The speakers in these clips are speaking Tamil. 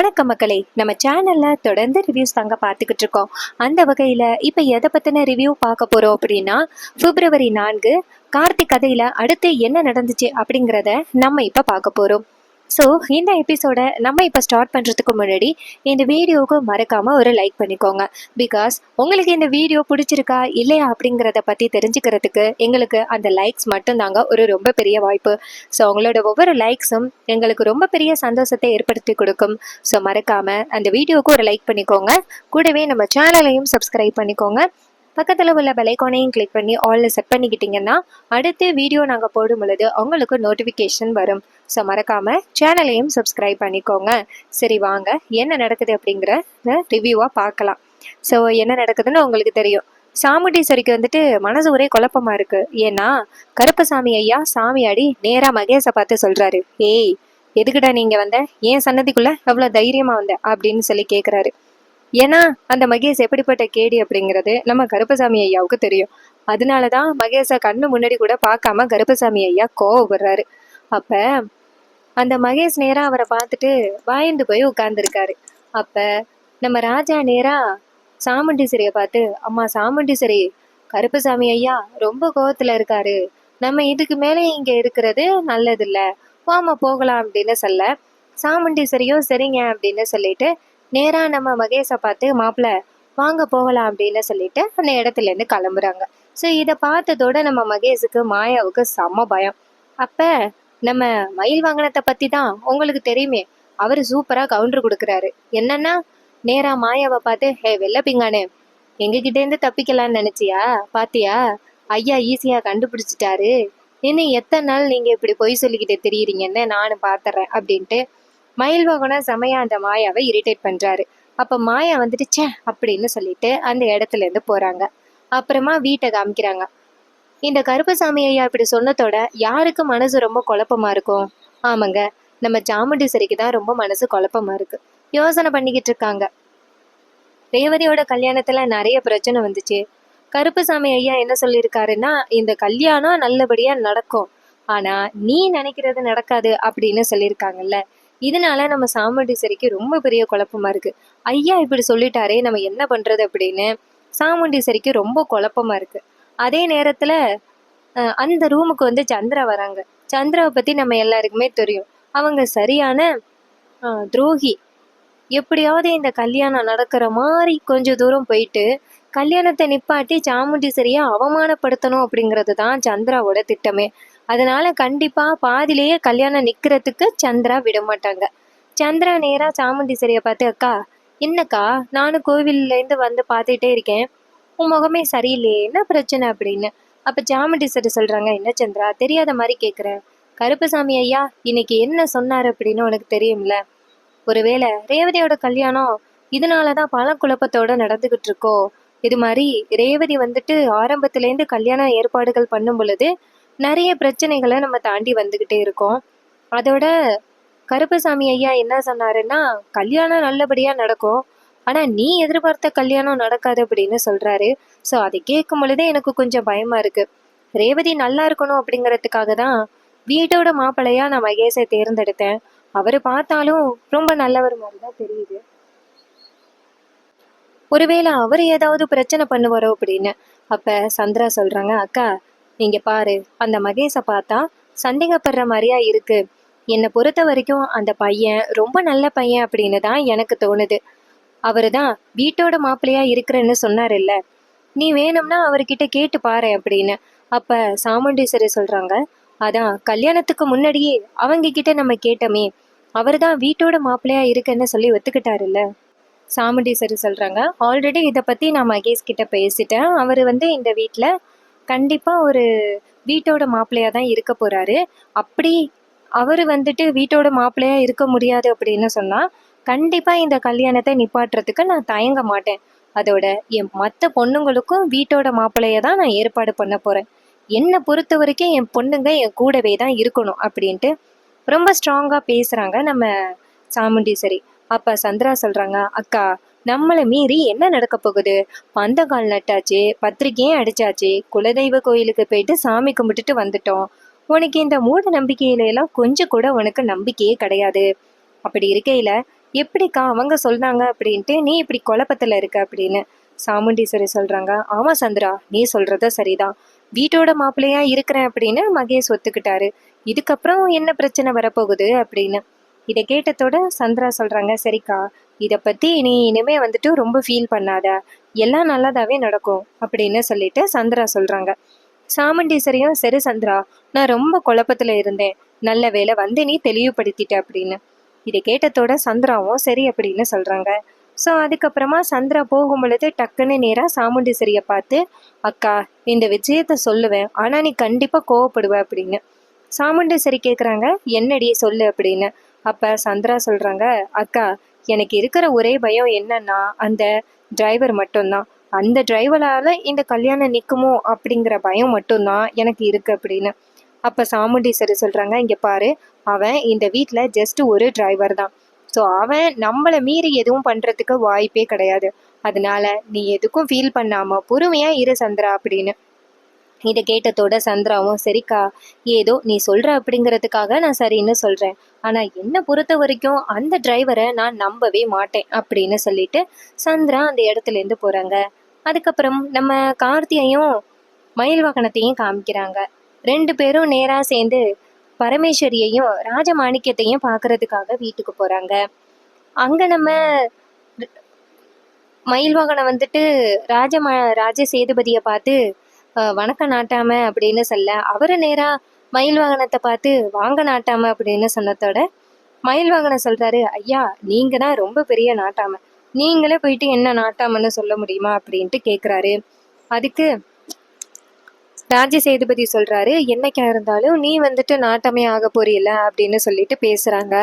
வணக்கம் மக்களே, நம்ம சேனல்ல தொடர்ந்து ரிவ்யூஸ் தாங்க பார்த்துக்கிட்டு இருக்கோம். அந்த வகையில இப்ப எதை பத்தின ரிவ்யூ பார்க்க போறோம் அப்படின்னா, பிப்ரவரி 4 கார்த்திக் கதையில அடுத்து என்ன நடந்துச்சு அப்படிங்கிறத நம்ம இப்ப பார்க்க போறோம். ஸோ இந்த எபிசோட நம்ம இப்போ ஸ்டார்ட் பண்ணுறதுக்கு முன்னாடி இந்த வீடியோவுக்கு மறக்காமல் ஒரு லைக் பண்ணிக்கோங்க. பிகாஸ் உங்களுக்கு இந்த வீடியோ பிடிச்சிருக்கா இல்லையா அப்படிங்கிறத பற்றி தெரிஞ்சுக்கிறதுக்கு எங்களுக்கு அந்த லைக்ஸ் மட்டும்தாங்க ஒரு ரொம்ப பெரிய வாய்ப்பு. ஸோ உங்களோட ஒவ்வொரு லைக்ஸும் எங்களுக்கு ரொம்ப பெரிய சந்தோஷத்தை ஏற்படுத்தி கொடுக்கும். ஸோ மறக்காமல் அந்த வீடியோவுக்கு ஒரு லைக் பண்ணிக்கோங்க. கூடவே நம்ம சேனலையும் சப்ஸ்கிரைப் பண்ணிக்கோங்க. பக்கத்தில் உள்ள பெலைக்கானையும் கிளிக் பண்ணி ஆல்ல செட் பண்ணிக்கிட்டிங்கன்னா அடுத்து வீடியோ நாங்கள் போடும் பொழுது உங்களுக்கு நோட்டிஃபிகேஷன் வரும். ஸோ மறக்காமல் சேனலையும் சப்ஸ்கிரைப் பண்ணிக்கோங்க. சரி வாங்க என்ன நடக்குது அப்படிங்கிற ரிவ்யூவாக பார்க்கலாம். ஸோ என்ன நடக்குதுன்னு உங்களுக்கு தெரியும். சாமுண்டீஸ்வரிக்கு வந்துட்டு மனசு ஒரே குழப்பமாக இருக்குது. ஏன்னா கருப்பசாமி ஐயா சாமியாடி நேராக மகேஷை பார்த்து சொல்கிறாரு, ஏய் எதுக்குடா நீங்கள் வந்த, ஏன் சன்னதிக்குள்ளே எவ்வளோ தைரியமாக வந்த அப்படின்னு சொல்லி கேட்குறாரு. ஏன்னா அந்த மகேஷ் எப்படிப்பட்ட கேடி அப்படிங்கிறது நம்ம கருப்பசாமி ஐயாவுக்கு தெரியும். அதனாலதான் மகேஷை கண்ணு முன்னாடி கூட பார்க்காம கருப்பசாமி ஐயா கோவப்படுறாரு. அப்ப அந்த மகேஷ் நேரா அவரை பார்த்துட்டு பயந்து போய் உட்கார்ந்துருக்காரு. அப்ப நம்ம ராஜா நேரா சாமுண்டீஸ்வரிய பார்த்து, அம்மா சாமுண்டீஸ்வரி, கருப்பசாமி ஐயா ரொம்ப கோவத்துல இருக்காரு, நம்ம இதுக்கு மேலே இங்க இருக்கிறது நல்லது இல்ல, வாமா போகலாம் அப்படின்னு சொல்ல, சாமுண்டீஸ்வரியும் சரிங்க அப்படின்னு சொல்லிட்டு நேரா நம்ம மகேஷை பார்த்து, மாப்பிள்ள வாங்க போகலாம் அப்படின்னு சொல்லிட்டு அந்த இடத்துல இருந்து கிளம்புறாங்க. ஸோ இதை பார்த்ததோட நம்ம மகேஷுக்கு மாயாவுக்கு செம்ம பயம். அப்ப நம்ம மயில் வாகனத்தை பத்தி தான் உங்களுக்கு தெரியுமே, அவர் சூப்பரா கவுண்டர் கொடுக்குறாரு. என்னன்னா நேரா மாயாவை பார்த்து, ஹே வெள்ள பிங்கானே, எங்ககிட்ட இருந்து தப்பிக்கலான்னு நினைச்சியா, பாத்தியா ஐயா ஈஸியா கண்டுபிடிச்சிட்டாரு, இன்னும் எத்தனை நாள் நீங்க இப்படி பொய் சொல்லிக்கிட்டு தெரியுறீங்கன்னு நானும் பாத்துறேன் அப்படின்ட்டு மயில் வாகனம் செமையா அந்த மாயாவை இரிட்டேட் பண்றாரு. அப்ப மாயா வந்துட்டு சே அப்படின்னு சொல்லிட்டு அந்த இடத்துல இருந்து போறாங்க. அப்புறமா வீட்டை காமிக்கிறாங்க. இந்த கருப்பசாமி ஐயா இப்படி சொன்னதோட யாருக்கு மனசு ரொம்ப குழப்பமா இருக்கும்? ஆமாங்க, நம்ம சாமுண்டீஸ்வரிக்கு தான் ரொம்ப மனசு குழப்பமா இருக்கு. யோசனை பண்ணிக்கிட்டு இருக்காங்க. ரேவதியோட கல்யாணத்துல நிறைய பிரச்சனை வந்துச்சு. கருப்பசாமி ஐயா என்ன சொல்லியிருக்காருன்னா, இந்த கல்யாணம் நல்லபடியா நடக்கும், ஆனா நீ நினைக்கிறது நடக்காது அப்படின்னு சொல்லியிருக்காங்கல்ல. இதனால நம்ம சாமுண்டீஸ்வரிக்கு ரொம்ப பெரிய குழப்பமா இருக்கு. ஐயா இப்படி சொல்லிட்டாரே, நம்ம என்ன பண்றது அப்படின்னு சாமுண்டீஸ்வரிக்கு ரொம்ப குழப்பமா இருக்கு. அதே நேரத்துல அந்த ரூமுக்கு வந்து சந்திரா வராங்க. சந்திராவை பத்தி நம்ம எல்லாருக்குமே தெரியும். அவங்க சரியான துரோகி. எப்படியாவது இந்த கல்யாணம் நடக்கிற மாதிரி கொஞ்சம் தூரம் போயிட்டு கல்யாணத்தை நிப்பாட்டி சாமுண்டீஸ்வரியை அவமானப்படுத்தணும் அப்படிங்கிறது தான் சந்திராவோட திட்டமே. அதனால கண்டிப்பா பாதிலேயே கல்யாணம் நிக்கிறதுக்கு சந்திரா விட மாட்டாங்க. சந்திரா நேரா சாமுண்டீஸ்வரிய பார்த்து, அக்கா என்னக்கா, நானும் கோவில்ல இருந்து வந்து பார்த்துட்டே இருக்கேன், உன் முகமே சரியில்லையே, என்ன பிரச்சனை அப்படின்னு. அப்ப சாமுண்டீஸ்வரி சொல்றாங்க, என்ன சந்திரா தெரியாத மாதிரி கேக்குற, கருப்பசாமி ஐயா இன்னைக்கு என்ன சொன்னாரு அப்படின்னு உனக்கு தெரியும்ல, ஒருவேளை ரேவதியோட கல்யாணம் இதனாலதான் பல குழப்பத்தோட நடந்துகிட்டு இருக்கோ, இது மாதிரி ரேவதி வந்துட்டு ஆரம்பத்திலேருந்து கல்யாண ஏற்பாடுகள் பண்ணும் பொழுது நிறைய பிரச்சனைகளை நம்ம தாண்டி வந்துகிட்டே இருக்கோம். அதோட கருப்பசாமி ஐயா என்ன சொன்னாருன்னா, கல்யாணம் நல்லபடியா நடக்கும், ஆனா நீ எதிர்பார்த்த கல்யாணம் நடக்காது அப்படின்னு சொல்றாரு. ஸோ அதை கேட்கும் பொழுதே எனக்கு கொஞ்சம் பயமா இருக்கு. ரேவதி நல்லா இருக்கணும் அப்படிங்கறதுக்காக தான் வீட்டோட மாப்பிள்ளையா நான் மகேஷை தேர்ந்தெடுத்தேன். அவரு பார்த்தாலும் ரொம்ப நல்லவர் மாதிரிதான் தெரியுது. ஒருவேளை அவர் ஏதாவது பிரச்சனை பண்ணுவாரோ அப்படின்னு. அப்ப சந்திரா சொல்றாங்க, அக்கா நீங்க பாரு, அந்த மகேஷை பார்த்தா சந்தேகப்படுற மாதிரியா இருக்கு. என்னை பொறுத்த வரைக்கும் அந்த பையன் ரொம்ப நல்ல பையன் அப்படின்னு தான் எனக்கு தோணுது. அவரு தான் வீட்டோட மாப்பிள்ளையா இருக்கிறேன்னு சொன்னார் இல்ல, நீ வேணும்னா அவர்கிட்ட கேட்டு பாரு அப்படின்னு. அப்ப சாமுண்டீஸ்வரி சொல்றாங்க, அதான் கல்யாணத்துக்கு முன்னாடியே அவங்க கிட்ட நம்ம கேட்டோமே, அவரு தான் வீட்டோட மாப்பிள்ளையா இருக்குன்னு சொல்லி ஒத்துக்கிட்டாருல்ல. சாமுண்டீஸ்வரி சொல்றாங்க, ஆல்ரெடி இதை பத்தி நான் மகேஷ் கிட்ட பேசிட்டேன், அவர் வந்து இந்த வீட்டுல கண்டிப்பா ஒரு வீட்டோட மாப்பிள்ளையா தான் இருக்க போறாரு. அப்படி அவரு வந்துட்டு வீட்டோட மாப்பிள்ளையா இருக்க முடியாது அப்படின்னு சொன்னா கண்டிப்பா இந்த கல்யாணத்தை நிப்பாட்டுறதுக்கு நான் தயங்க மாட்டேன். அதோட என் மற்ற பொண்ணுங்களுக்கும் வீட்டோட மாப்பிள்ளைய தான் நான் ஏற்பாடு பண்ண போறேன். என்னை பொறுத்த வரைக்கும் என் பொண்ணுங்க என் கூடவே தான் இருக்கணும் அப்படின்ட்டு ரொம்ப ஸ்ட்ராங்கா பேசுறாங்க நம்ம சாமுண்டீஸ்வரி. அப்ப சந்திரா சொல்றாங்க, அக்கா நம்மளை மீறி என்ன நடக்க போகுது, பந்தக்கால் நட்டாச்சு, பத்திரிக்கையும் அடிச்சாச்சு, குலதெய்வ கோயிலுக்கு போயிட்டு சாமி கும்பிட்டுட்டு வந்துட்டோம், உனக்கு இந்த மூட நம்பிக்கையில எல்லாம் கொஞ்சம் கூட உனக்கு நம்பிக்கையே கிடையாது. அப்படி இருக்கையில எப்படிக்கா அவங்க சொன்னாங்க அப்படின்ட்டு நீ இப்படி குழப்பத்துல இருக்க அப்படின்னு சாமுண்டீஸ்வரி சொல்றாங்க. ஆமா சந்திரா, நீ சொல்றத சரிதான். வீட்டோட மாப்பிள்ளையா இருக்கிறேன் அப்படின்னு மகேஷ் ஒத்துக்கிட்டாரு. இதுக்கப்புறம் என்ன பிரச்சனை வரப்போகுது அப்படின்னு. இதை கேட்டதோட சந்திரா சொல்றாங்க, சரிக்கா, இத பத்தி நீ இனிமே வந்துட்டு ரொம்ப ஃபீல் பண்ணாத, எல்லாம் நல்லதாவே நடக்கும் அப்படின்னு சொல்லிட்டு சந்திரா சொல்றாங்க. சாமுண்டீஸ்வரியும், சரி சந்திரா, நான் ரொம்ப குழப்பத்துல இருந்தேன், நல்ல வேளை வந்து நீ தெளிவுபடுத்திட்ட அப்படின்னு. இதை கேட்டதோட சந்திராவும் சரி அப்படின்னு சொல்றாங்க. ஸோ அதுக்கப்புறமா சந்திரா போகும் பொழுது டக்குன்னு நேரா சாமுண்டீஸ்வரிய பார்த்து, அக்கா, இந்த விஷயத்த சொல்லுவேன், ஆனா நீ கண்டிப்பா கோவப்படுவ அப்படின்னு. சாமுண்டீஸ்வரி கேக்குறாங்க, என்னடி சொல்லு அப்படின்னு. அப்ப சந்திரா சொல்றாங்க, அக்கா, எனக்கு இருக்கிற ஒரே பயம் என்னன்னா அந்த டிரைவர் மட்டும்தான். அந்த டிரைவரால இந்த கல்யாணம் நிக்குமோ அப்படிங்கிற பயம் மட்டும்தான் எனக்கு இருக்கு அப்படின்னு. அப்ப சாமுண்டீஸ்வரி சொல்றாங்க, இங்க பாரு, அவன் இந்த வீட்ல ஜஸ்ட் ஒரு டிரைவர் தான். ஸோ அவன் நம்மளை மீறி எதுவும் பண்றதுக்கு வாய்ப்பே கிடையாது. அதனால நீ எதுக்கும் ஃபீல் பண்ணாம பொறுமையா இரு சந்திரா அப்படின்னு. இதை கேட்டதோட சந்திராவும், சரிக்கா, ஏதோ நீ சொல்ற அப்படிங்கிறதுக்காக நான் சரின்னு சொல்றேன், ஆனா என்ன பொறுத்த வரைக்கும் அந்த டிரைவரை நான் நம்பவே மாட்டேன் அப்படின்னு சொல்லிட்டு சந்திரா அந்த இடத்துல இருந்து போறாங்க. அதுக்கப்புறம் நம்ம கார்த்தியையும் மயில் வாகனத்தையும் காமிக்கிறாங்க. ரெண்டு பேரும் நேரா சேர்ந்து பரமேஸ்வரியையும் ராஜமாணிக்கத்தையும் பாக்குறதுக்காக வீட்டுக்கு போறாங்க. அங்க நம்ம மயில் வாகனம் வந்துட்டு ராஜ சேதுபதியை பார்த்து வணக்கம் நாட்டாம அப்படின்னு சொல்ல, அவரு நேரா மயில் வாகனத்தை பார்த்து வாங்க நாட்டாம அப்படின்னு சொன்னதோட மயில் வாகனம் சொல்றாரு, ஐயா, நீங்க தான் ரொம்ப பெரிய நாட்டாம, நீங்களே போயிட்டு என்ன நாட்டாமன்னு சொல்ல முடியுமா அப்படின்ட்டு கேக்குறாரு. அதுக்கு ராஜ சேதுபதி சொல்றாரு, என்னைக்கா இருந்தாலும் நீ வந்துட்டு நாட்டமே ஆக போறியல அப்படின்னு சொல்லிட்டு பேசுறாங்க.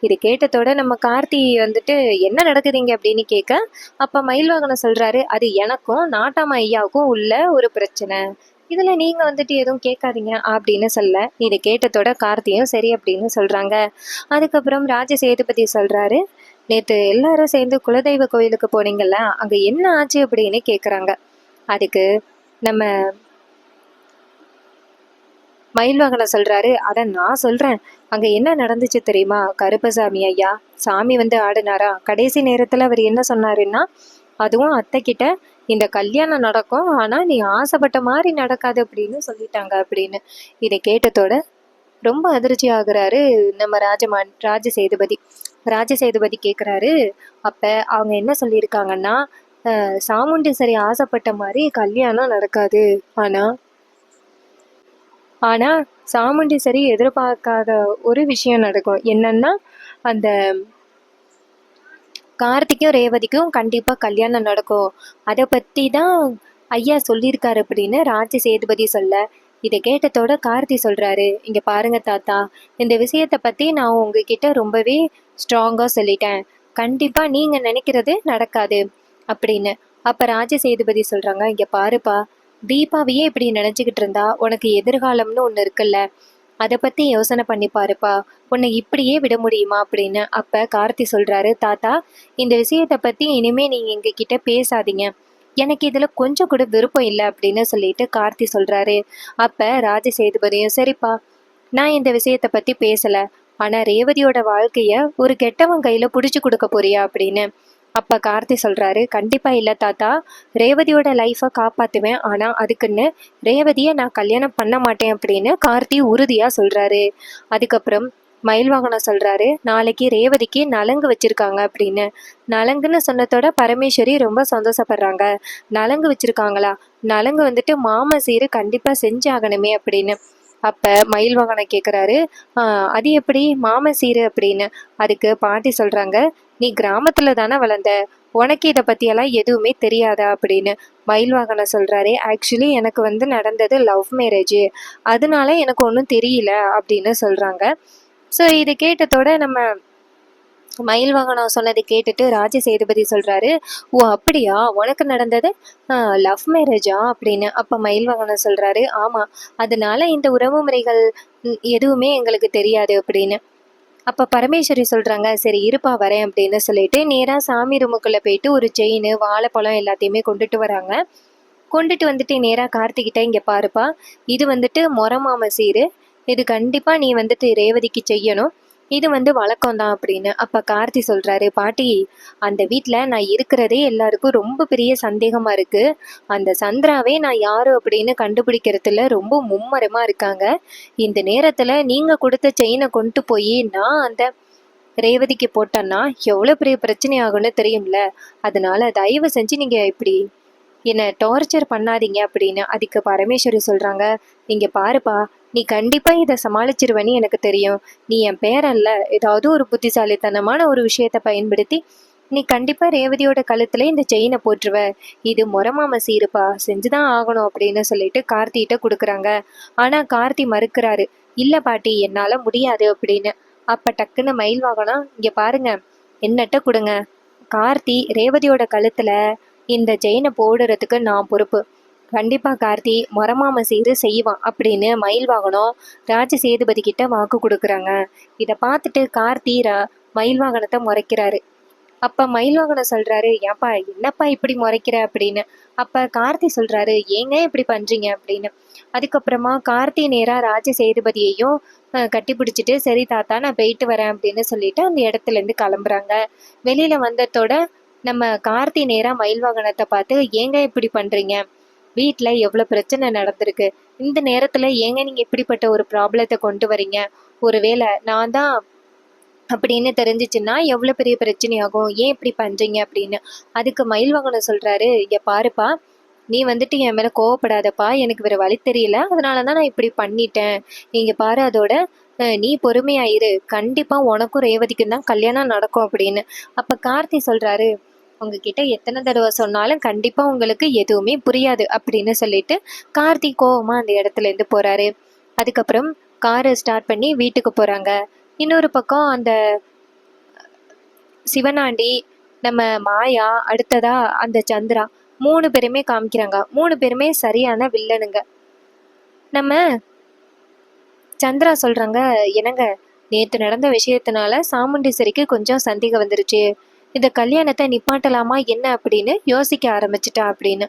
இது கேட்டதோட நம்ம கார்த்தி வந்துட்டு என்ன நடக்குதுங்க அப்படின்னு கேட்க, அப்ப மயில்வாகனம் சொல்றாரு, அது எனக்கும் நாட்டாம ஐயாவுக்கும் உள்ள ஒரு பிரச்சனை, இதுல நீங்க வந்துட்டு எதுவும் கேட்காதீங்க அப்படின்னு சொல்ல, இதை கேட்டதோட கார்த்தியும் சரி அப்படின்னு சொல்றாங்க. அதுக்கப்புறம் ராஜ சேதுபதி சொல்றாரு, நேத்து எல்லாரும் சேர்ந்து குலதெய்வ கோயிலுக்கு போனீங்கல்ல, அங்க என்ன ஆச்சு அப்படின்னு கேக்குறாங்க. அதுக்கு நம்ம மயில்வாகனம் சொல்றாரு, அத நான் சொல்றேன், அங்க என்ன நடந்துச்சு தெரியுமா? கருப்பசாமி ஐயா சாமி வந்து ஆடினாரா, கடைசி நேரத்துல அவர் என்ன சொன்னாருன்னா, அதுவும் அத்தை கிட்ட, இந்த கல்யாணம் நடக்கும், ஆனா நீ ஆசைப்பட்ட மாதிரி நடக்காது அப்படின்னு சொல்லிட்டாங்க அப்படின்னு. இதை கேட்டதோட ரொம்ப அதிர்ச்சி ஆகுறாரு நம்ம ராஜ சேதுபதி. ராஜ சேதுபதி கேக்குறாரு, அப்ப அவங்க என்ன சொல்லியிருக்காங்கன்னா, சாமுண்டீஸ்வரி ஆசைப்பட்ட மாதிரி கல்யாணம் நடக்காது, ஆனா ஆனா சாமுண்டீஸ்வரி எதிர்பார்க்காத ஒரு விஷயம் நடக்கும். என்னன்னா, அந்த கார்த்திக்கும் ரேவதிக்கும் கண்டிப்பா கல்யாணம் நடக்கும், அதை பத்தி தான் ஐயா சொல்லியிருக்காரு அப்படின்னு ராஜ சேதுபதி சொல்ல, இதை கேட்டதோட கார்த்தி சொல்றாரு, இங்க பாருங்க தாத்தா, இந்த விஷயத்த பத்தி நான் உங்ககிட்ட ரொம்பவே ஸ்ட்ராங்கா சொல்லிட்டேன், கண்டிப்பா நீங்க நினைக்கிறது நடக்காது அப்படின்னு. அப்ப ராஜ சேதுபதி சொல்றாங்க, இங்க பாருப்பா, தீபாவையே இப்படி நினைச்சுக்கிட்டு இருந்தா உனக்கு எதிர்காலம்னு ஒண்ணு இருக்குல்ல, அதை பத்தி யோசனை பண்ணி பாருப்பா, உன்னை இப்படியே விட முடியுமா அப்படின்னு. அப்ப கார்த்தி சொல்றாரு, தாத்தா, இந்த விஷயத்த பத்தி இனிமே நீங்க எங்க கிட்ட பேசாதீங்க, எனக்கு இதுல கொஞ்சம் கூட விருப்பம் இல்லை அப்படின்னு சொல்லிட்டு கார்த்தி சொல்றாரு. அப்ப ராஜ சேதுபதியும், சரிப்பா, நான் இந்த விஷயத்த பத்தி பேசல, ஆனா ரேவதியோட வாழ்க்கைய ஒரு கெட்டவன் கையில புடிச்சு கொடுக்க போறியா அப்படின்னு. அப்ப கார்த்தி சொல்றாரு, கண்டிப்பா இல்ல தாத்தா, ரேவதியோட லைஃபை காப்பாத்துவேன், ஆனா அதுக்குன்னு ரேவதியை நான் கல்யாணம் பண்ண மாட்டேன் அப்படின்னு கார்த்தி உறுதியா சொல்றாரு. அதுக்கப்புறம் மயில்வாகனம் சொல்றாரு, நாளைக்கு ரேவதிக்கு நலங்கு வச்சிருக்காங்க அப்படின்னு. நலங்குன்னு சொன்னதோட பரமேஸ்வரி ரொம்ப சந்தோஷப்படுறாங்க. நலங்கு வச்சிருக்காங்களா, நலங்கு வந்துட்டு மாம சீரு கண்டிப்பா செஞ்சாகணுமே அப்படின்னு. அப்ப மயில்வாகனம் கேக்குறாரு, அது எப்படி மாம சீரு அப்படின்னு. அதுக்கு பாட்டி சொல்றாங்க, நீ கிராமத்துல தானே வளர்ந்த, உனக்கு இதை பத்தியெல்லாம் எதுவுமே தெரியாதா அப்படின்னு. மயில்வாகனம் சொல்றாரு, ஆக்சுவலி எனக்கு வந்து நடந்தது லவ் மேரேஜ், அதனால எனக்கு ஒன்றும் தெரியல அப்படின்னு சொல்றாங்க. ஸோ இது கேட்டதோட நம்ம மயில் வாகனம் சொன்னதை கேட்டுட்டு ராஜ சேதுபதி சொல்றாரு, ஓ அப்படியா, உனக்கு நடந்தது லவ் மேரேஜா அப்படின்னு. அப்ப மயில் வாகனம் சொல்றாரு, ஆமா, அதனால இந்த உறவு முறைகள் எதுவுமே எங்களுக்கு தெரியாது அப்படின்னு. அப்ப பரமேஸ்வரி சொல்றாங்க, சரி இருப்பா வரேன் அப்படின்னு சொல்லிட்டு நேரா சாமி ரூமுக்குள்ள போயிட்டு ஒரு செயின், வாழைப்பழம் எல்லாத்தையுமே கொண்டுட்டு வராங்க. கொண்டுட்டு வந்துட்டு நேரா கார்த்திகிட்ட, இங்க பாருப்பா, இது வந்துட்டு மொரமாம சீரு, இது கண்டிப்பா நீ வந்துட்டு ரேவதிக்கு செய்யணும், இது வழக்கம் தான் அப்படின்னு. அப்ப கார்த்தி சொல்றாரு, பாட்டி அந்த வீட்ல நான் இருக்கிறதே எல்லாருக்கும் ரொம்ப பெரிய சந்தேகமா இருக்கு. அந்த சந்திராவே நான் யாரு அப்படின்னு கண்டுபிடிக்கிறதுல ரொம்ப மும்மரமா இருக்காங்க. இந்த நேரத்துல நீங்க கொடுத்த செயினை கொண்டு போய் நான் அந்த ரேவதிக்கு போட்டேன்னா எவ்வளவு பெரிய பிரச்சனை ஆகும்னு தெரியும்ல. அதனால தயவு செஞ்சு நீங்க இப்படி என்ன டார்ச்சர் பண்ணாதீங்க அப்படின்னு. அதுக்கு பரமேஸ்வரி சொல்றாங்க, இங்க பாருப்பா, நீ கண்டிப்பா இதை சமாளிச்சிருவன்னு எனக்கு தெரியும். நீ என் பேரன்ல, ஏதாவது ஒரு புத்திசாலித்தனமான ஒரு விஷயத்த பயன்படுத்தி நீ கண்டிப்பா ரேவதியோட கழுத்துல இந்த செயினை போட்டுருவ. இது மொரமாம சீருப்பா, செஞ்சுதான் ஆகணும் அப்படின்னு சொல்லிட்டு கார்த்திகிட்ட கொடுக்குறாங்க. ஆனா கார்த்தி மறுக்கிறாரு, இல்ல பாட்டி என்னால முடியாது அப்படின்னு. அப்ப டக்குன்னு மயில் வாகனம், இங்க பாருங்க என்னட்ட கொடுங்க. கார்த்தி ரேவதியோட கழுத்துல இந்த செயினை போடுறதுக்கு நான் பொறுப்பு. கண்டிப்பா கார்த்தி மொரமாம சீரு செய்வான் அப்படின்னு மயில் வாகனம் ராஜ சேதுபதி கிட்ட வாக்கு கொடுக்குறாங்க. இதை பார்த்துட்டு கார்த்தி மயில் வாகனத்தை முறைக்கிறாரு. அப்ப மயில் வாகனம் சொல்றாரு, ஏப்பா என்னப்பா இப்படி முறைக்கிற அப்படின்னு. அப்ப கார்த்தி சொல்றாரு, ஏங்க இப்படி பண்றீங்க அப்படின்னு. அதுக்கப்புறமா கார்த்தி நேரா ராஜ சேதுபதியையும் கட்டி பிடிச்சிட்டு, சரி தாத்தா நான் போயிட்டு வரேன் அப்படின்னு சொல்லிட்டு அந்த இடத்துல இருந்து கிளம்புறாங்க. வெளியில வந்ததோட நம்ம கார்த்தி நேரா மயில் வாகனத்தை பார்த்து, ஏங்க இப்படி பண்றீங்க, வீட்டுல எவ்வளவு பிரச்சனை நடந்திருக்கு, இந்த நேரத்துல ஏங்க நீங்க இப்படிப்பட்ட ஒரு ப்ராப்ளத்தை கொண்டு வரீங்க, ஒருவேளை நான் தான் அப்படின்னு தெரிஞ்சிச்சுன்னா எவ்வளவு பெரிய பிரச்சனை ஆகும், ஏன் இப்படி பண்றீங்க அப்படின்னு. அதுக்கு மயில் வாகனம் சொல்றாரு, இங்க பாருப்பா, நீ என் மேல கோவப்படாதப்பா, எனக்கு வேற வழி தெரியல, அதனாலதான் நான் இப்படி பண்ணிட்டேன். நீங்க பாரு, அதோட நீ பொறுமையாயிரு, கண்டிப்பா உனக்கும் ரேவதிக்கும் தான் கல்யாணம் நடக்கும் அப்படின்னு. அப்ப கார்த்தி சொல்றாரு, உங்ககிட்ட எத்தனை தடவை சொன்னாலும் கண்டிப்பா உங்களுக்கு எதுவுமே புரியாது அப்படின்னு சொல்லிட்டு கார்த்தி கோவமா அந்த இடத்துல இருந்து போறாரு. அதுக்கப்புறம் காரை ஸ்டார்ட் பண்ணி வீட்டுக்கு போறாங்க. இன்னொரு பக்கம் அந்த சிவனாண்டி, நம்ம மாயா, அடுத்ததா அந்த சந்திரா, 3 பேருமே காமிக்கிறாங்க. 3 பேருமே சரியான வில்லனுங்க. நம்ம சந்திரா சொல்றாங்க, என்னங்க நேத்து நடந்த விஷயத்தினால சாமுண்டீஸ்வரிக்கு கொஞ்சம் சந்தேகம் வந்துருச்சு, இந்த கல்யாணத்தை நிப்பாட்டலாமா என்ன அப்படின்னு யோசிக்க ஆரம்பிச்சிட்டா அப்படின்னு.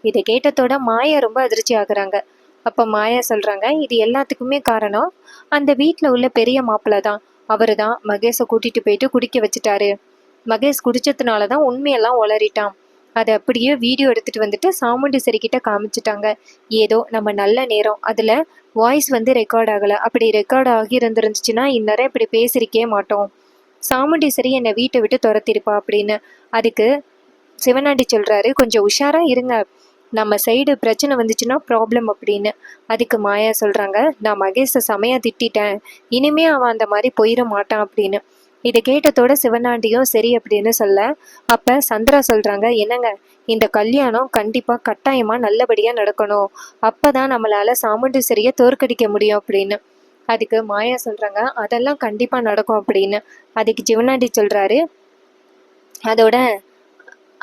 இதை கேட்டதோட மாயா ரொம்ப அதிர்ச்சி ஆகுறாங்க. அப்ப மாயா சொல்றாங்க, இது எல்லாத்துக்குமே காரணம் அந்த வீட்டுல உள்ள பெரிய மாப்பிள்ள தான். அவரு தான் மகேஷை கூட்டிட்டு போயிட்டு குடிக்க வச்சுட்டாரு. மகேஷ் குடிச்சதுனாலதான் உண்மையெல்லாம் உளறிட்டான். அதை அப்படியே வீடியோ எடுத்துட்டு வந்துட்டு சாமுண்டீஸ்வரி கிட்ட காமிச்சிட்டாங்க. ஏதோ நம்ம நல்ல நேரம், அதுல வாய்ஸ் ரெக்கார்ட் ஆகல, அப்படி ரெக்கார்ட் ஆகி இருந்துருந்துச்சுன்னா இந்நேரம் இப்படி பேசிருக்கே மாட்டோம். சாமுண்டீஸ்வரி என்னை வீட்டை விட்டு துரத்திருப்பா அப்படின்னு. அதுக்கு சிவனாண்டி சொல்றாரு, கொஞ்சம் உஷாரா இருங்க, நம்ம சைடு பிரச்சனை வந்துச்சுன்னா ப்ராப்ளம் அப்படின்னு. அதுக்கு மாயா சொல்றாங்க, நான் மகேஷை செமையா திட்டிட்டேன், இனிமே அவன் அந்த மாதிரி போயிட மாட்டான் அப்படின்னு. இதை கேட்டதோட சிவனாண்டியும் சரி அப்படின்னு சொல்ல, அப்ப சந்திரா சொல்றாங்க, என்னங்க இந்த கல்யாணம் கண்டிப்பா கட்டாயமா நல்லபடியா நடக்கணும், அப்பதான் நம்மளால சாமுண்டீஸ்வரிய தோற்கடிக்க முடியும் அப்படின்னு. அதுக்கு மாயா சொல்றாங்க, அதெல்லாம் கண்டிப்பா நடக்கும் அப்படின்னு. அதுக்கு சிவனாண்டி சொல்றாரு, அதோட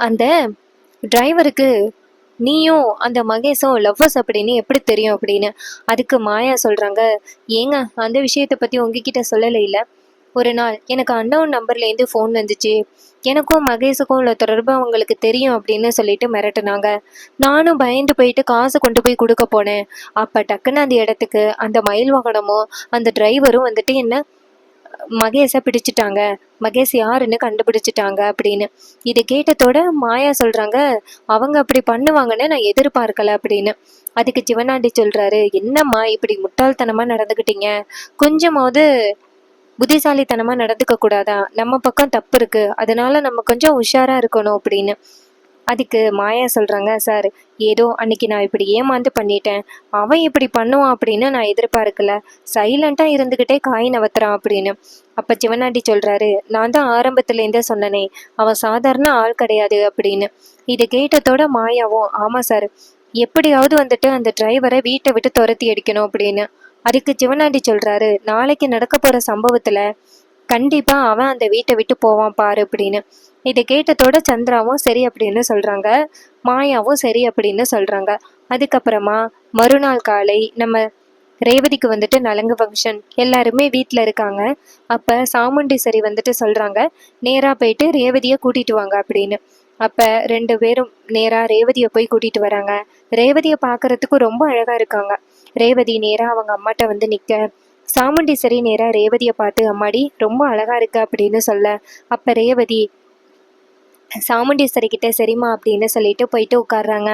அந்த டிரைவருக்கு நீயும் அந்த மகேஷும் லவ்வர்ஸ் அப்படின்னு எப்படி தெரியும் அப்படின்னு. அதுக்கு மாயா சொல்றாங்க, ஏங்க அந்த விஷயத்தை பத்தி உங்ககிட்ட சொல்லலை இல்ல, ஒரு நாள் எனக்கு அன்னோன் நம்பர்லேருந்து ஃபோன் வந்துச்சு, எனக்கும் மகேஷுக்கும் உள்ள தொடர்பு அவங்களுக்கு தெரியும் அப்படின்னு சொல்லிட்டு மிரட்டுனாங்க. நானும் பயந்து போயிட்டு காசு கொண்டு போய் கொடுக்க போனேன். அப்ப டக்குன்னு அந்த இடத்துக்கு அந்த மயில் வாகனமும் அந்த டிரைவரும் என்ன மகேஷை பிடிச்சிட்டாங்க, மகேஷ் யாருன்னு கண்டுபிடிச்சிட்டாங்க அப்படின்னு. இது கேட்டதோட மாயா சொல்றாங்க, அவங்க அப்படி பண்ணுவாங்கன்னு நான் எதிர்பார்க்கல அப்படின்னு. அதுக்கு சிவனாண்டி சொல்றாரு, என்னம்மா இப்படி முட்டாள்தனமா நடந்துக்கிட்டீங்க, கொஞ்சமாவது புத்திசாலித்தனமா நடந்துக்க கூடாதா, நம்ம பக்கம் தப்பு இருக்கு, அதனால நம்ம கொஞ்சம் உஷாரா இருக்கணும் அப்படின்னு. அதுக்கு மாயா சொல்றாங்க, சார் ஏதோ அன்னைக்கு நான் இப்படி ஏமாந்து பண்ணிட்டேன், அவன் இப்படி பண்ணுவான் அப்படின்னு நான் எதிர்பார்க்கல, சைலண்டா இருந்துகிட்டே காய் நவத்துறான் அப்படின்னு. அப்ப சிவனாண்டி சொல்றாரு, நான் தான் ஆரம்பத்துல இருந்தே சொன்னனே, அவன் சாதாரண ஆள் கிடையாது அப்படின்னு. இதை கேட்டதோட மாயாவும், ஆமா சார், எப்படியாவது அந்த டிரைவரை வீட்டை விட்டு துரத்தி அடிக்கணும் அப்படின்னு. அதுக்கு சிவனாண்டி சொல்றாரு, நாளைக்கு நடக்க போற சம்பவத்துல கண்டிப்பா அவன் அந்த வீட்டை விட்டு போவான் பாரு அப்படின்னு. இதை கேட்டதோட சந்திராவும் சரி அப்படின்னு சொல்றாங்க, மாயாவும் சரி அப்படின்னு சொல்றாங்க. அதுக்கப்புறமா மறுநாள் காலை நம்ம ரேவதிக்கு நலங்கு ஃபங்க்ஷன், எல்லாருமே வீட்டில் இருக்காங்க. அப்ப சாமுண்டீஸ்வரி சொல்றாங்க, நேரா போயிட்டு ரேவதியை கூட்டிட்டு வாங்க அப்படின்னு. அப்ப 2 பேரும் நேரா ரேவதியை போய் கூட்டிட்டு வராங்க. ரேவதியை பார்க்கறதுக்கு ரொம்ப அழகா இருக்காங்க. ரேவதி நேரா அவங்க அம்மாட்ட நிக்க, சாமுண்டீஸ்வரி நேரா ரேவதியை பார்த்து அம்மாடி ரொம்ப அழகா இருக்கு அப்படின்னு சொல்ல, அப்ப ரேவதி சாமுண்டீஸ்வரி கிட்ட சரிம்மா அப்படின்னு சொல்லிட்டு போயிட்டு உட்காடுறாங்க.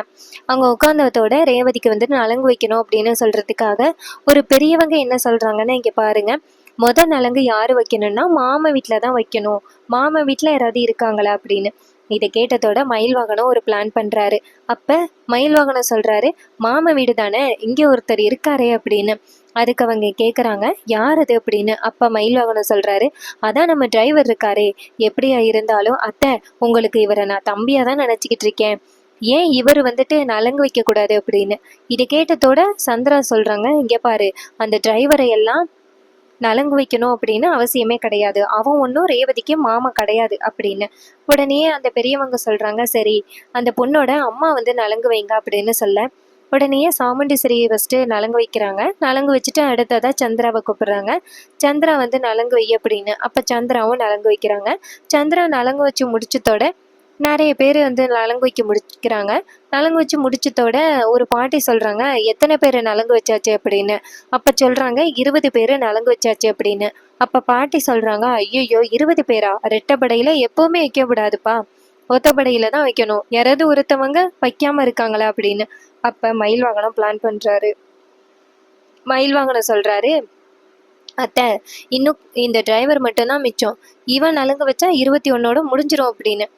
அவங்க உட்கார்ந்ததோட ரேவதிக்கு வந்து நலங்கு வைக்கணும் அப்படின்னு சொல்றதுக்காக ஒரு பெரியவங்க என்ன சொல்றாங்கன்னு இங்க பாருங்க. நலங்கு யாரு வைக்கணும்னா மாமா வீட்டில் தான் வைக்கணும், மாமா வீட்டில் யாராவது இருக்காங்களா அப்படின்னு. இதை கேட்டதோட மயில்வாகனம் ஒரு பிளான் பண்றாரு. அப்ப மயில்வாகனம் சொல்றாரு, மாமா வீடு தானே, இங்கே ஒருத்தர் இருக்காரே அப்படின்னு. அதுக்கு அவங்க கேட்குறாங்க, யார் அது அப்படின்னு. அப்பா மயில்வாகனம் சொல்றாரு, அதான் நம்ம டிரைவர் இருக்காரே, எப்படியா இருந்தாலும் அத்தை உங்களுக்கு இவரை நான் தம்பியா தான் நினச்சிக்கிட்டு இருக்கேன், ஏன் இவர் வந்துட்டு நலங்கு வைக்க கூடாது அப்படின்னு. இதை கேட்டதோட சந்திரா சொல்றாங்க, இங்க பாரு, அந்த டிரைவரை எல்லாம் நலங்கு வைக்கணும் அப்படின்னு அவசியமே கிடையாது, அவன் ஒன்றும் ரேவதிக்கு மாமா கிடையாது அப்படின்னு. உடனே அந்த பெரியவங்க சொல்றாங்க, சரி அந்த பொண்ணோட அம்மா வந்து நலங்கு வைங்க அப்படின்னு சொல்ல, உடனே சாமுண்டீஸ்வரியை ஃபஸ்ட்டு நலங்கு வைக்கிறாங்க. நலங்கு வச்சுட்டு அடுத்ததாக சந்திராவை கூப்பிடுறாங்க. சந்திரா வந்து நலங்கு வை அப்படின்னு. அப்போ சந்திராவும் நலங்கு வைக்கிறாங்க. சந்திரா நலங்கு வச்சு முடிச்சதோட நிறைய பேர் வந்து நலங்கு வைக்க முடிக்கிறாங்க. நலங்கு வச்சு முடிச்சதோட ஒரு பாட்டி சொல்கிறாங்க, எத்தனை பேர் நலங்கு வச்சாச்சு அப்படின்னு. அப்போ சொல்கிறாங்க, 20 பேர் நலங்கு வச்சாச்சு அப்படின்னு. அப்போ பாட்டி சொல்கிறாங்க, ஐயோ 20 பேரா, ரெட்டப்படையில் எப்போவுமே வைக்க விடாதுப்பா, ஒத்தப்படையில் தான் வைக்கணும், யாராவது ஒருத்தவங்க வைக்காமல் இருக்காங்களா அப்படின்னு. அப்போ மயில்வாகனம் பிளான் பண்ணுறாரு. மயில்வாகனம் சொல்கிறாரு, அத்தை இன்னும் இந்த டிரைவர் மட்டும்தான் மிச்சம், இவன் நலங்கு வச்சா 21ஓட முடிஞ்சிடும் அப்படின்னு.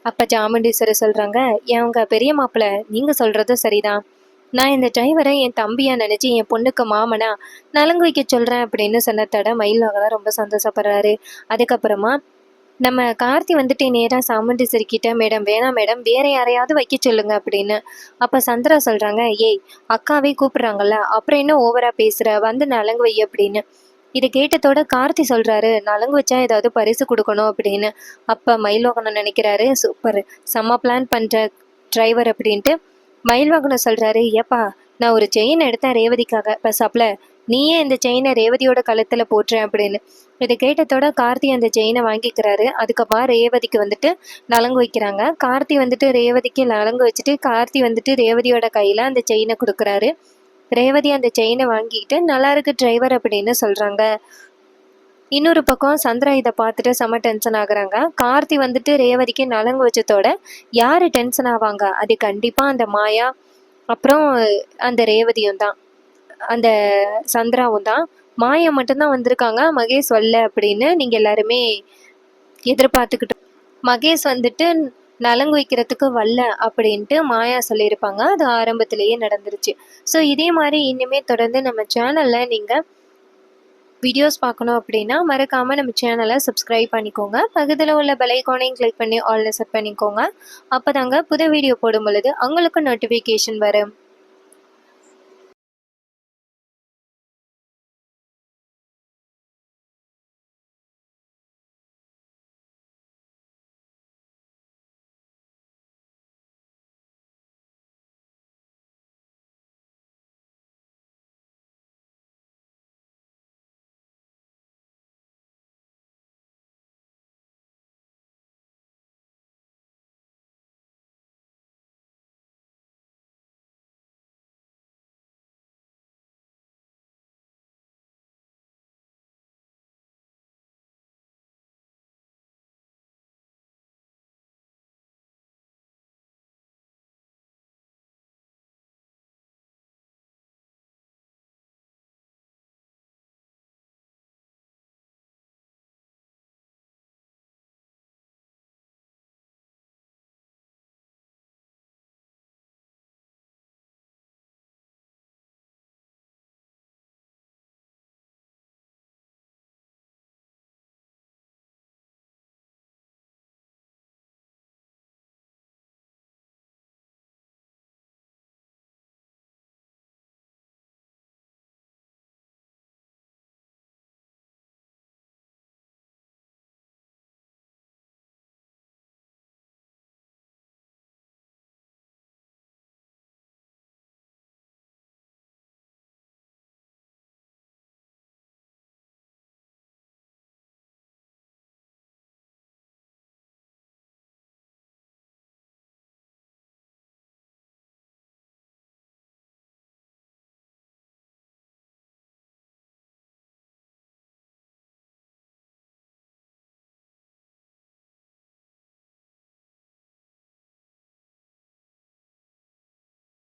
அப்போ சாமுண்டீஸ்வரர் சொல்கிறாங்க, அவங்க பெரிய மாப்பிள்ளை நீங்கள் சொல்கிறதும் சரிதான், நான் இந்த டிரைவரை என் தம்பியாக நினச்சி என் பொண்ணுக்கு மாமனா நலங்கு வைக்க சொல்கிறேன் அப்படின்னு சொன்னதோட மயில்வாகனம் ரொம்ப சந்தோஷப்படுறாரு. அதுக்கப்புறமா நம்ம கார்த்தி வந்துட்டு நேராக சாமுண்டீஸ்வரி கிட்ட, மேடம் வேணாம் மேடம், வேற யாரையாவது வைக்க சொல்லுங்க அப்படின்னு. அப்போ சந்திரா சொல்கிறாங்க, ஏய் அக்காவே கூப்பிட்றாங்கல்ல, அப்புறம் என்ன ஓவரா பேசுகிற, வந்து நலங்கு வை அப்படின்னு. இதை கேட்டதோட கார்த்தி சொல்கிறாரு, நலங்கு வச்சா ஏதாவது பரிசு கொடுக்கணும் அப்படின்னு. அப்போ மயில்வாகனம் நினைக்கிறாரு, சூப்பர் செம்ம பிளான் பண்ணுற டிரைவர் அப்படின்ட்டு. மயில்வாகனம் சொல்கிறாரு, ஏப்பா நான் ஒரு செயின் எடுத்தேன் ரேவதிக்காக, இப்போ சப்ளை நீயே இந்த செயினை ரேவதியோட கழுத்தில் போட்டுறேன் அப்படின்னு. இதை கேட்டதோட கார்த்தி அந்த செயினை வாங்கிக்கிறாரு. அதுக்கப்புறம் ரேவதிக்கு வந்துட்டு நலங்கு வைக்கிறாங்க. கார்த்தி வந்துட்டு ரேவதிக்கு நலங்கு வச்சுட்டு கார்த்தி வந்துட்டு ரேவதியோட கையில் அந்த செயினை கொடுக்குறாரு. ரேவதி அந்த செயினை வாங்கிக்கிட்டு நல்லா இருக்கு டிரைவர் அப்படின்னு சொல்கிறாங்க. இன்னொரு பக்கம் சந்திரா இதை பார்த்துட்டு செம்ம டென்ஷன் ஆகுறாங்க. கார்த்தி வந்துட்டு ரேவதிக்கு நலங்கு வச்சதோட யார் டென்ஷன் ஆவாங்க, அது கண்டிப்பாக அந்த மாயா அப்புறம் அந்த ரேவதியும் தான், அந்த சந்திராவும் தான். மாயா மட்டும்தான் வந்திருக்காங்க, மகேஷ் வரல அப்படின்னு நீங்கள் எல்லாருமே எதிர்பார்த்துக்கிட்டு. மகேஷ் வந்துட்டு நலங்கு வைக்கிறதுக்கு வரல அப்படின்ட்டு மாயா சொல்லியிருப்பாங்க. அது ஆரம்பத்திலேயே நடந்துருச்சு. ஸோ இதே மாதிரி இனிமே தொடர்ந்து நம்ம சேனலில் நீங்கள் வீடியோஸ் பார்க்கணும் அப்படின்னா மறக்காமல் நம்ம சேனலை சப்ஸ்கிரைப் பண்ணிக்கோங்க. பக்கத்தில் உள்ள பெல் ஐகானையும் கிளிக் பண்ணி ஆல்ல செட் பண்ணிக்கோங்க. அப்போ தாங்க புது வீடியோ போடும் பொழுது உங்களுக்கு நோட்டிஃபிகேஷன் வரும்.